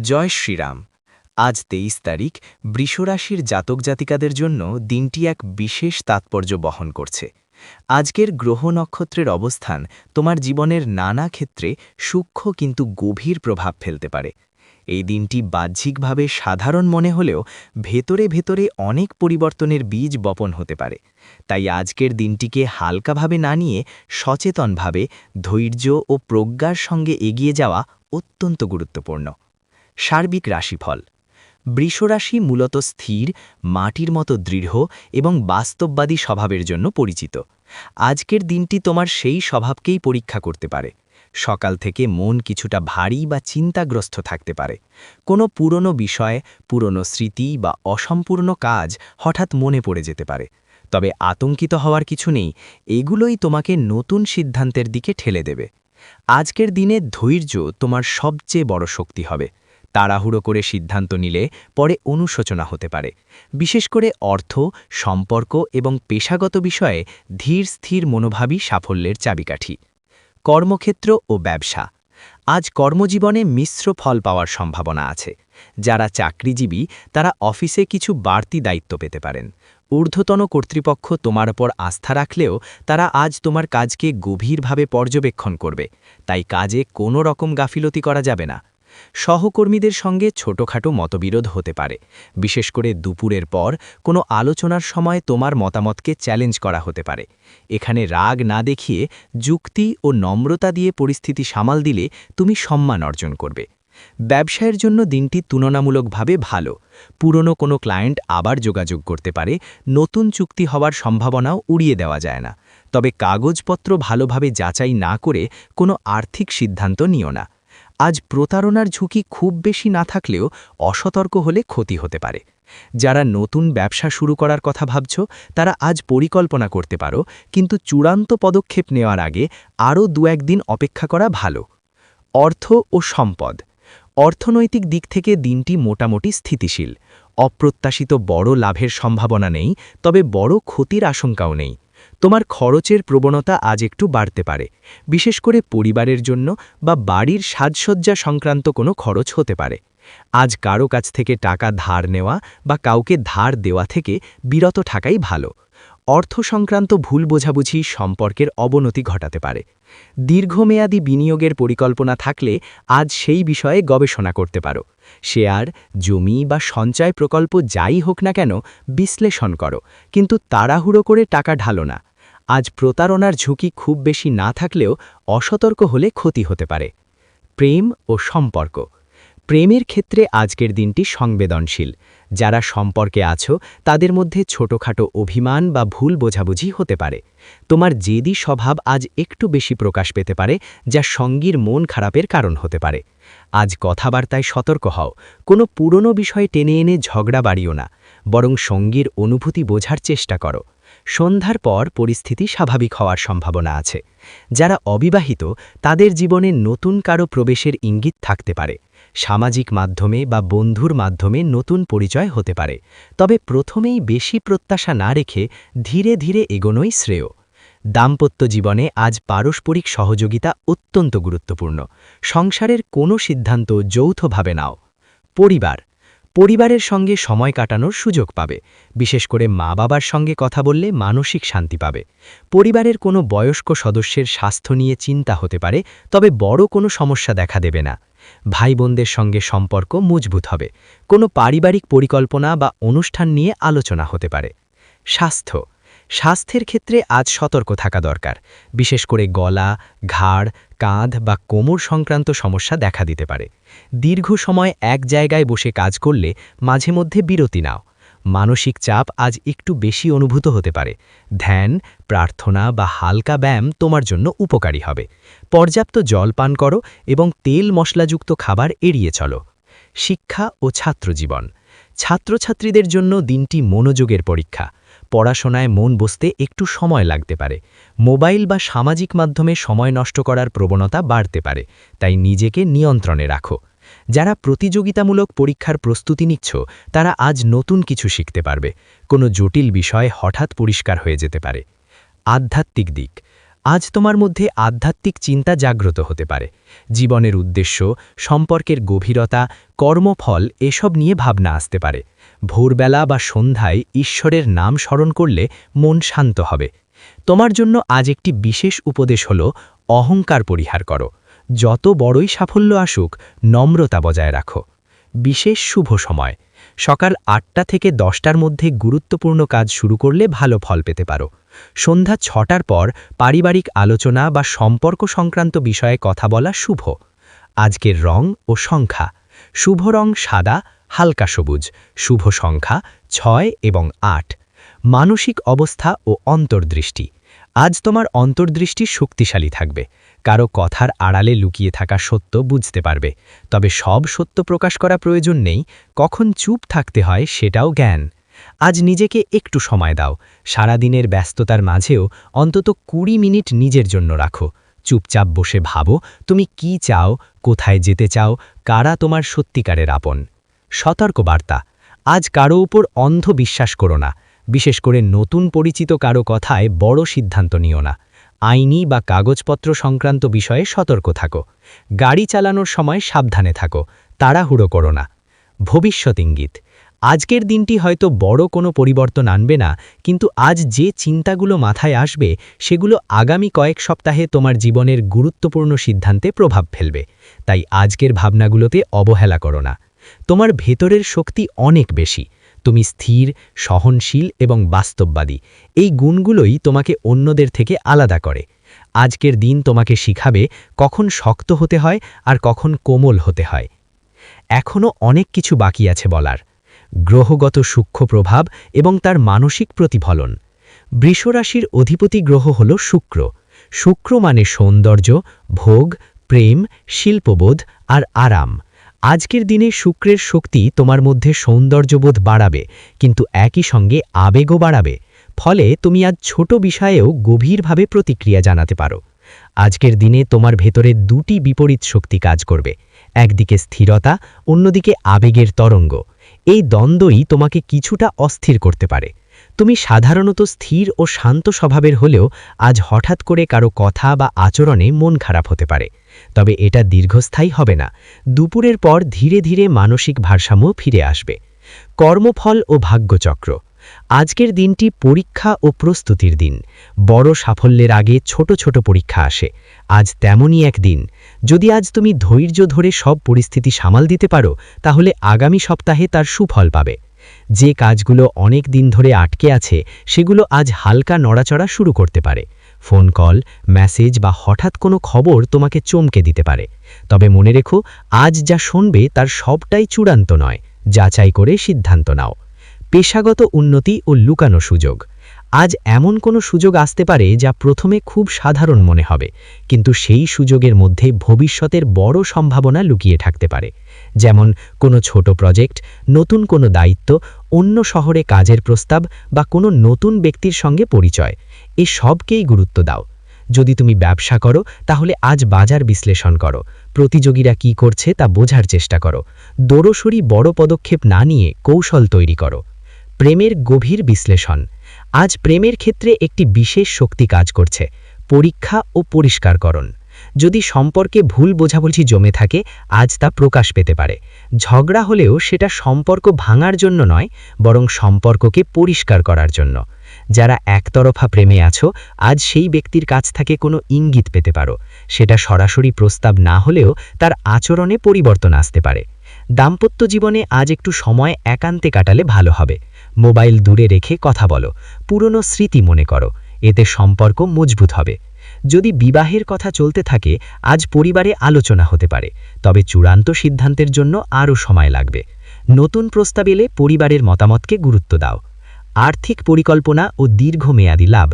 জয় শ্রীরাম। আজ ২৩ তারিখ বৃষরাশির জাতক জাতিকাদের জন্য দিনটি এক বিশেষ তাৎপর্য বহন করছে। আজকের গ্রহ নক্ষত্রের অবস্থান তোমার জীবনের নানা ক্ষেত্রে সূক্ষ্ম কিন্তু গভীর প্রভাব ফেলতে পারে। এই দিনটি বাহ্যিকভাবে সাধারণ মনে হলেও ভেতরে ভেতরে অনেক পরিবর্তনের বীজ বপন হতে পারে। তাই আজকের দিনটিকে হালকাভাবে না নিয়ে সচেতনভাবে ধৈর্য ও প্রজ্ঞার সঙ্গে এগিয়ে যাওয়া অত্যন্ত গুরুত্বপূর্ণ। সার্বিক রাশিফল। বৃষরাশি মূলত স্থির, মাটির মতো দৃঢ় এবং বাস্তববাদী স্বভাবের জন্য পরিচিত। আজকের দিনটি তোমার সেই স্বভাবকেই পরীক্ষা করতে পারে। সকাল থেকে মন কিছুটা ভারী বা চিন্তাগ্রস্ত থাকতে পারে। কোনো পুরনো বিষয়, পুরনো স্মৃতি বা অসম্পূর্ণ কাজ হঠাৎ মনে পড়ে যেতে পারে। তবে আতঙ্কিত হওয়ার কিছু নেই, এগুলোই তোমাকে নতুন সিদ্ধান্তের দিকে ঠেলে দেবে। আজকের দিনে ধৈর্য তোমার সবচেয়ে বড় শক্তি হবে। তাড়াহুড়ো করে সিদ্ধান্ত নিলে পরে অনুশোচনা হতে পারে। বিশেষ করে অর্থ, সম্পর্ক এবং পেশাগত বিষয়ে ধীর স্থির মনোভাবই সাফল্যের চাবিকাঠি। কর্মক্ষেত্র ও ব্যবসা। আজ কর্মজীবনে মিশ্র ফল পাওয়ার সম্ভাবনা আছে। যারা চাকরিজীবী তারা অফিসে কিছু বাড়তি দায়িত্ব পেতে পারেন। ঊর্ধ্বতন কর্তৃপক্ষ তোমার ওপর আস্থা রাখলেও তারা আজ তোমার কাজকে গভীরভাবে পর্যবেক্ষণ করবে, তাই কাজে কোনো রকম গাফিলতি করা যাবে না। সহকর্মীদের সঙ্গে ছোটখাটো মতবিরোধ হতে পারে। বিশেষ করে দুপুরের পর কোনো আলোচনার সময় তোমার মতামতকে চ্যালেঞ্জ করা হতে পারে। এখানে রাগ না দেখিয়ে যুক্তি ও নম্রতা দিয়ে পরিস্থিতি সামাল দিলে তুমি সম্মান অর্জন করবে। ব্যবসায়ের জন্য দিনটি তুলনামূলকভাবে ভালো। পুরনো কোনো ক্লায়েন্ট আবার যোগাযোগ করতে পারে, নতুন চুক্তি হওয়ার সম্ভাবনাও উড়িয়ে দেওয়া যায় না। তবে কাগজপত্র ভালোভাবে যাচাই না করে কোনো আর্থিক সিদ্ধান্ত নিও না। আজ প্রতারণার ঝুঁকি খুব বেশি না থাকলেও অসতর্ক হলে ক্ষতি হতে পারে। যারা নতুন ব্যবসা শুরু করার কথা ভাবছ তারা আজ পরিকল্পনা করতে পারো, কিন্তু চূড়ান্ত পদক্ষেপ নেওয়ার আগে আরও ২-১ দিন অপেক্ষা করা ভালো। অর্থ ও সম্পদ। অর্থনৈতিক দিক থেকে দিনটি মোটামুটি স্থিতিশীল। অপ্রত্যাশিত বড় লাভের সম্ভাবনা নেই, তবে বড় ক্ষতির আশঙ্কাও নেই। তোমার খরচের প্রবণতা আজ একটু বাড়তে পারে। বিশেষ করে পরিবারের জন্য বা বাড়ির সাজসজ্জা সংক্রান্ত কোনো খরচ হতে পারে। আজ কারো কাছ থেকে টাকা ধার নেওয়া বা কাউকে ধার দেওয়া থেকে বিরত থাকাই ভালো। অর্থ সংক্রান্ত ভুল বোঝাবুঝি সম্পর্কের অবনতি ঘটাতে পারে। দীর্ঘমেয়াদী বিনিয়োগের পরিকল্পনা থাকলে আজ সেই বিষয়ে গবেষণা করতে পারো। শেয়ার, জমি বা সঞ্চয় প্রকল্প যাই হোক না কেন বিশ্লেষণ করো, কিন্তু তাড়াহুড়ো করে টাকা ঢালো না। আজ প্রতারণার ঝুঁকি খুব বেশি না থাকলেও অসতর্ক হলে ক্ষতি হতে পারে। প্রেম ও সম্পর্ক। প্রেমের ক্ষেত্রে আজকের দিনটি সংবেদনশীল। যারা সম্পর্কে আছো তাদের মধ্যে ছোটখাটো অভিমান বা ভুল বোঝাবুঝি হতে পারে। তোমার জেদি স্বভাব আজ একটু বেশি প্রকাশ পেতে পারে, যা সঙ্গীর মন খারাপের কারণ হতে পারে। আজ কথাবার্তায় সতর্ক হও, কোনো পুরনো বিষয় টেনে এনে ঝগড়া বাড়িও না, বরং সঙ্গীর অনুভূতি বোঝার চেষ্টা করো। সন্ধ্যার পর পরিস্থিতি স্বাভাবিক হওয়ার সম্ভাবনা আছে। যারা অবিবাহিত তাদের জীবনে নতুন কারো প্রবেশের ইঙ্গিত থাকতে পারে। সামাজিক মাধ্যমে বা বন্ধুর মাধ্যমে নতুন পরিচয় হতে পারে, তবে প্রথমেই বেশি প্রত্যাশা না রেখে ধীরে ধীরে এগোনোই শ্রেয়। দাম্পত্য জীবনে আজ পারস্পরিক সহযোগিতা অত্যন্ত গুরুত্বপূর্ণ। সংসারের কোনো সিদ্ধান্ত যৌথভাবে নাও। পরিবার। পরিবারের সঙ্গে সময় কাটানোর সুযোগ পাবে। বিশেষ করে মা-বাবার সঙ্গে কথা বললে মানসিক শান্তি পাবে। পরিবারের কোনো বয়স্ক সদস্যের স্বাস্থ্য নিয়ে চিন্তা হতে পারে, তবে বড় কোনো সমস্যা দেখা দেবে না। ভাই বোনদের সঙ্গে সম্পর্ক মজবুত হবে। কোনো পারিবারিক পরিকল্পনা বা অনুষ্ঠান নিয়ে আলোচনা হতে পারে। স্বাস্থ্য। স্বাস্থ্যের ক্ষেত্রে আজ সতর্ক থাকা দরকার। বিশেষ করে গলা, ঘাড়, কাঁধ বা কোমর সংক্রান্ত সমস্যা দেখা দিতে পারে। দীর্ঘ সময় এক জায়গায় বসে কাজ করলে মাঝে মধ্যে বিরতি নাও। মানসিক চাপ আজ একটু বেশি অনুভূত হতে পারে। ধ্যান, প্রার্থনা বা হালকা ব্যায়াম তোমার জন্য উপকারী হবে। পর্যাপ্ত জল পান করো এবং তেল মশলাযুক্ত খাবার এড়িয়ে চলো। শিক্ষা ও ছাত্রজীবন। ছাত্রছাত্রীদের জন্য দিনটি মনোযোগের পরীক্ষা। পড়াশোনায় মন বসতে একটু সময় লাগতে পারে। মোবাইল বা সামাজিক মাধ্যমে সময় নষ্ট করার প্রবণতা বাড়তে পারে, তাই নিজেকে নিয়ন্ত্রণে রাখো। যারা প্রতিযোগিতামূলক পরীক্ষার প্রস্তুতি নিচ্ছ তারা আজ নতুন কিছু শিখতে পারবে। কোনো জটিল বিষয় হঠাৎ পরিষ্কার হয়ে যেতে পারে। আধ্যাত্মিক দিক। আজ তোমার মধ্যে আধ্যাত্মিক চিন্তা জাগ্রত হতে পারে। জীবনের উদ্দেশ্য, সম্পর্কের গভীরতা, কর্মফল এসব নিয়ে ভাবনা আসতে পারে। ভোরবেলা বা সন্ধ্যায় ঈশ্বরের নাম স্মরণ করলে মন শান্ত হবে। তোমার জন্য আজ একটি বিশেষ উপদেশ হল অহংকার পরিহার করো। যত বড়ই সাফল্য আসুক, নম্রতা বজায় রাখো। বিশেষ শুভ সময় সকাল ৮টা থেকে 10টার মধ্যে গুরুত্বপূর্ণ কাজ শুরু করলে ভালো ফল পেতে পারো। সন্ধ্যা 6টার পর পারিবারিক আলোচনা বা সম্পর্ক সংক্রান্ত বিষয়ে কথা বলা শুভ। আজকের রং ও সংখ্যা শুভ রং সাদা, হালকা সবুজ। শুভ সংখ্যা 6 এবং 8। মানসিক অবস্থা ও অন্তর্দৃষ্টি আজ তোমার অন্তর্দৃষ্টি শক্তিশালী থাকবে। কারো কথার আড়ালে লুকিয়ে থাকা সত্য বুঝতে পারবে। তবে সব সত্য প্রকাশ করা প্রয়োজন নেই, কখন চুপ থাকতে হয় সেটাও জ্ঞান। আজ নিজেকে একটু সময় দাও। সারাদিনের ব্যস্ততার মাঝেও অন্তত 20 মিনিট নিজের জন্য রাখো। চুপচাপ বসে ভাবো তুমি কি চাও, কোথায় যেতে চাও, কারা তোমার সত্যিকারের আপন। সতর্কবার্তা আজ কারো উপর অন্ধ বিশ্বাস করো না। বিশেষ করে নতুন পরিচিত কারো কথায় বড় সিদ্ধান্ত নিও না। আইনি বা কাগজপত্র সংক্রান্ত বিষয়ে সতর্ক থাকো। গাড়ি চালানোর সময় সাবধানে থাকো, তাড়াহুড়ো করো না। ভবিষ্যৎ ইঙ্গিত আজকের দিনটি হয়তো বড় কোনো পরিবর্তন আনবে না, কিন্তু আজ যে চিন্তাগুলো মাথায় আসবে সেগুলো আগামী কয়েক সপ্তাহে তোমার জীবনের গুরুত্বপূর্ণ সিদ্ধান্তে প্রভাব ফেলবে। তাই আজকের ভাবনাগুলোতে অবহেলা করো না। তোমার ভেতরের শক্তি অনেক বেশি। তুমি স্থির, সহনশীল এবং বাস্তববাদী। এই গুণগুলোই তোমাকে অন্যদের থেকে আলাদা করে। আজকের দিন তোমাকে শিখাবে কখন শক্ত হতে হয় আর কখন কোমল হতে হয়। এখনও অনেক কিছু বাকি আছে বলার। গ্রহগত সূক্ষ্ম প্রভাব এবং তার মানসিক প্রতিফলন। বৃষরাশির অধিপতি গ্রহ হল শুক্র। শুক্র মানে সৌন্দর্য, ভোগ, প্রেম, শিল্পবোধ আর আরাম। আজকের দিনে শুক্রের শক্তি তোমার মধ্যে সৌন্দর্যবোধ বাড়াবে, কিন্তু একই সঙ্গে আবেগও বাড়াবে। ফলে তুমি আজ ছোট বিষয়েও গভীরভাবে প্রতিক্রিয়া জানাতে পারো। আজকের দিনে তোমার ভেতরে দুটি বিপরীত শক্তি কাজ করবে। একদিকে স্থিরতা, অন্যদিকে আবেগের তরঙ্গ। এই দ্বন্দ্বই তোমাকে কিছুটা অস্থির করতে পারে। তুমি সাধারণত স্থির ও শান্ত স্বভাবের হলেও আজ হঠাৎ করে কারো কথা বা আচরণে মন খারাপ হতে পারে। তবে এটা দীর্ঘস্থায়ী হবে না। দুপুরের পর ধীরে ধীরে মানসিক ভারসাম্য ফিরে আসবে। কর্মফল ও ভাগ্যচক্র আজকের দিনটি পরীক্ষা ও প্রস্তুতির দিন। বড় সাফল্যের আগে ছোট ছোট পরীক্ষা আসে। আজ তেমনই এক দিন। যদি আজ তুমি ধৈর্য ধরে সব পরিস্থিতি সামাল দিতে পারো, তাহলে আগামী সপ্তাহে তার সুফল পাবে। যে কাজগুলো অনেক দিন ধরে আটকে আছে সেগুলো আজ হালকা নড়াচড়া শুরু করতে পারে। ফোন কল, মেসেজ বা হঠাৎ কোনো খবর তোমাকে চমকে দিতে পারে। তবে মনে রেখো, আজ যা শুনবে তার সবটাই চূড়ান্ত নয়। যাচাই করে সিদ্ধান্ত নাও। পেশাগত উন্নতি ও লুকানো সুযোগ আজ এমন কোনো সুযোগ আসতে পারে যা প্রথমে খুব সাধারণ মনে হবে, কিন্তু সেই সুযোগের মধ্যে ভবিষ্যতের বড় সম্ভাবনা লুকিয়ে থাকতে পারে। যেমন কোনো ছোট প্রজেক্ট, নতুন কোনো দায়িত্ব, অন্য শহরে কাজের প্রস্তাব বা কোনো নতুন ব্যক্তির সঙ্গে পরিচয়। এ সবকেই গুরুত্ব দাও। যদি তুমি ব্যবসা করো, তাহলে আজ বাজার বিশ্লেষণ করো। প্রতিযোগীরা কি করছে তা বোঝার চেষ্টা করো। দৌড়সড়ি বড় পদক্ষেপ না নিয়ে কৌশল তৈরি করো। প্রেমের গভীর বিশ্লেষণ আজ প্রেমের ক্ষেত্রে একটি বিশেষ শক্তি কাজ করছে, পরীক্ষা ও পরিষ্কারকরণ। যদি সম্পর্কে ভুল বোঝাবুঝি জমে থাকে, আজ তা প্রকাশ পেতে পারে। ঝগড়া হলেও সেটা সম্পর্ক ভাঙার জন্য নয়, বরং সম্পর্ককে পরিষ্কার করার জন্য। যারা একতরফা প্রেমে আছো, আজ সেই ব্যক্তির কাছ থেকে কোনো ইঙ্গিত পেতে পারো। সেটা সরাসরি প্রস্তাব না হলেও তার আচরণে পরিবর্তন আসতে পারে। দাম্পত্য জীবনে আজ একটু সময় একান্তে কাটালে ভালো হবে। মোবাইল দূরে রেখে কথা বলো, পুরনো স্মৃতি মনে করো। এতে সম্পর্ক মজবুত হবে। যদি বিবাহের কথা চলতে থাকে, আজ পরিবারে আলোচনা হতে পারে, তবে চূড়ান্ত সিদ্ধান্তের জন্য আরও সময় লাগবে। নতুন প্রস্তাব এলে পরিবারের মতামতকে গুরুত্ব দাও। আর্থিক পরিকল্পনা ও দীর্ঘমেয়াদী লাভ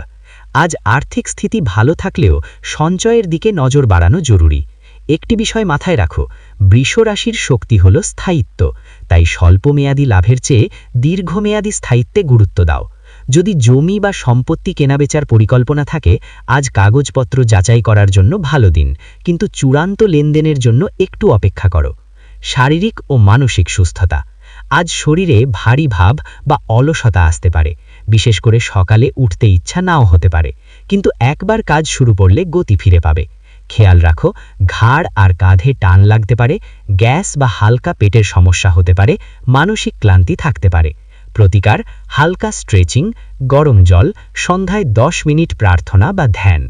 আজ আর্থিক স্থিতি ভালো থাকলেও সঞ্চয়ের দিকে নজর বাড়ানো জরুরি। একটি বিষয় মাথায় রাখো, বৃষ রাশির শক্তি হল স্থায়িত্ব। তাই স্বল্পমেয়াদী লাভের চেয়ে দীর্ঘমেয়াদী স্থায়িত্বে গুরুত্ব দাও। যদি জমি বা সম্পত্তি কেনাবেচার পরিকল্পনা থাকে, আজ কাগজপত্র যাচাই করার জন্য ভালো দিন, কিন্তু চূড়ান্ত লেনদেনের জন্য একটু অপেক্ষা করো। শারীরিক ও মানসিক সুস্থতা আজ শরীরে ভারী ভাব বা অলসতা আসতে পারে। বিশেষ করে সকালে উঠতে ইচ্ছা নাও হতে পারে। কিন্তু একবার কাজ শুরু করলে গতি ফিরে পাবে। খেয়াল রাখো, ঘাড় আর কাঁধে টান লাগতে পারে, গ্যাস বা হালকা পেটের সমস্যা হতে পারে, মানসিক ক্লান্তি থাকতে পারে। প্রতিকার: হালকা স্ট্রেচিং, গরম জল, সন্ধ্যায় 10 মিনিট প্রার্থনা বা ধ্যান।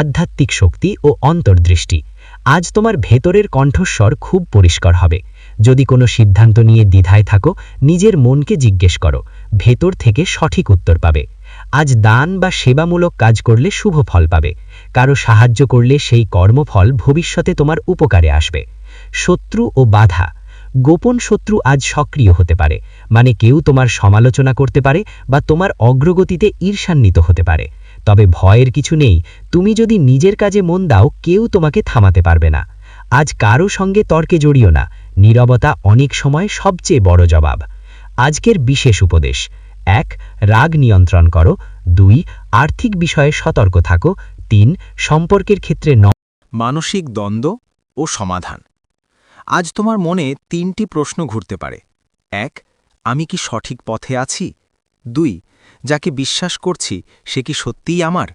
আধ্যাত্মিক শক্তি ও অন্তর্দৃষ্টি: আজ তোমার ভেতরের কণ্ঠস্বর খুব পরিষ্কার হবে। যদি কোনো সিদ্ধান্ত নিয়ে দ্বিধায় থাকো, নিজের মনকে জিজ্ঞেস করো, ভেতর থেকে সঠিক উত্তর পাবে। আজ দান বা সেবামূলক কাজ করলে শুভ ফল পাবে। কারো সাহায্য করলে সেই কর্মফল ভবিষ্যতে তোমার উপকারে আসবে। শত্রু ও বাধা: গোপন শত্রু আজ সক্রিয় হতে পারে, মানে কেউ তোমার সমালোচনা করতে পারে বা তোমার অগ্রগতিতে ঈর্ষান্বিত হতে পারে। তবে ভয়ের কিছু নেই, তুমি যদি নিজের কাজে মন দাও, কেউ তোমাকে থামাতে পারবে না। আজ কারো সঙ্গে তর্কে জড়িও না, নীরবতা অনেক সময় সবচেয়ে বড় জবাব। আজকের বিশেষ উপদেশ: 1. রাগ নিয়ন্ত্রণ করো। 2. আর্থিক বিষয়ে সতর্ক থাকো। 3. সম্পর্কের ক্ষেত্রে মানসিক দ্বন্দ্ব ও সমাধান। আজ তোমার মনে 3টি প্রশ্ন ঘুরতে পারে। 1. আমি কি সঠিক পথে আছি? 2. যাকে বিশ্বাস করছি সে কি সত্যিই আমার?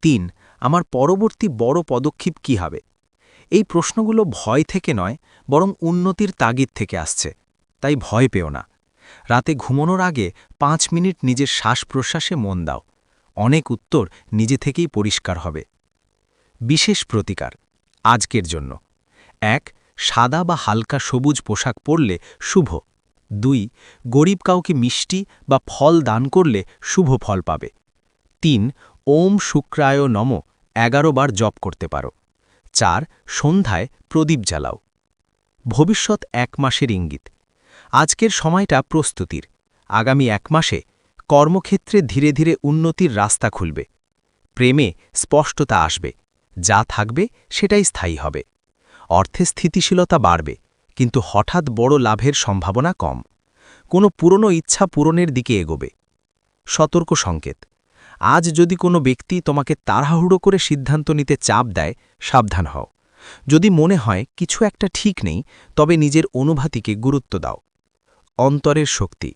3. আমার পরবর্তী বড় পদক্ষেপ কী হবে? এই প্রশ্নগুলো ভয় থেকে নয়, বরং উন্নতির তাগিদ থেকে আসছে। তাই ভয় পেও না। রাতে ঘুমানোর আগে 5 মিনিট নিজের শ্বাস-প্রশ্বাসে মন দাও। অনেক উত্তর নিজে থেকেই পরিষ্কার হবে। বিশেষ প্রতিকার আজকের জন্য: 1. সাদা বা হালকা সবুজ পোশাক পরলে শুভ। 2. গরিব কাউকে মিষ্টি বা ফল দান করলে শুভ ফল পাবে। 3. ওম শুক্রায় নমঃ 11 বার জপ করতে পারো। 4. সন্ধ্যায় প্রদীপ জ্বালাও। ভবিষ্যৎ 1 মাসের ইঙ্গিত: আজকের সময়টা প্রস্তুতির। আগামী 1 মাসে কর্মক্ষেত্রে ধীরে ধীরে উন্নতির রাস্তা খুলবে। প্রেমে স্পষ্টতা আসবে, যা থাকবে সেটাই স্থায়ী হবে। অর্থে স্থিতিশীলতা বাড়বে, কিন্তু হঠাৎ বড় লাভের সম্ভাবনা কম। কোনো পুরনো ইচ্ছা পূরণের দিকে এগোবে। সতর্ক সংকেত: আজ যদি কোনো ব্যক্তি তোমাকে তাড়াহুড়ো করে সিদ্ধান্ত নিতে চাপ দেয়, সাবধান হও। যদি মনে হয় কিছু একটা ঠিক নেই, তবে নিজের অনুভূতিকে গুরুত্ব দাও। অন্তরের শক্তি: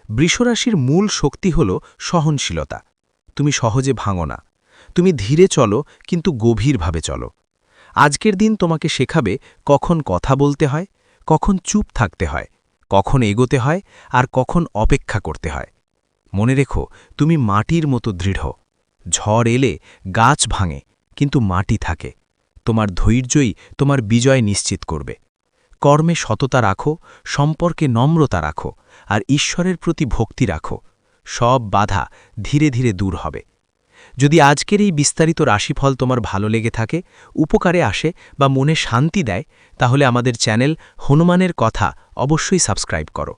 বৃষরাশির মূল শক্তি হল সহনশীলতা। তুমি সহজে ভাঙো না। তুমি ধীরে চলো, কিন্তু গভীরভাবে চলো। আজকের দিন তোমাকে শেখাবে কখন কথা বলতে হয়, কখন চুপ থাকতে হয়, কখন এগোতে হয় আর কখন অপেক্ষা করতে হয়। মনে রেখো, তুমি মাটির মতো দৃঢ়। ঝড় এলে গাছ ভাঙে, কিন্তু মাটি থাকে। তোমার ধৈর্যই তোমার বিজয় নিশ্চিত করবে। কর্মে সততা রাখো, সম্পর্কে নম্রতা রাখো, আর ঈশ্বরের প্রতি ভক্তি রাখো। সব বাধা ধীরে ধীরে দূর হবে। যদি আজকের এই বিস্তারিত রাশিফল তোমার ভালো লেগে থাকে, উপকারে আসে বা মনে শান্তি দেয়, তাহলে আমাদের চ্যানেল হনুমানের কথা অবশ্যই সাবস্ক্রাইব করো।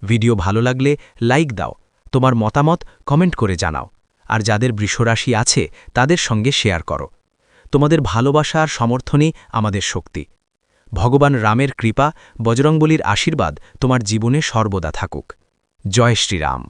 ভিডিও ভালো লাগলে লাইক দাও, তোমার মতামত কমেন্ট করে জানাও, আর যাদের বৃষরাশি আছে তাদের সঙ্গে শেয়ার করো। তোমাদের ভালোবাসা আর সমর্থনই আমাদের শক্তি। ভগবান রামের কৃপা, বজরংবলীর আশীর্বাদ তোমার জীবনে সর্বদা থাকুক। জয় শ্রীরাম।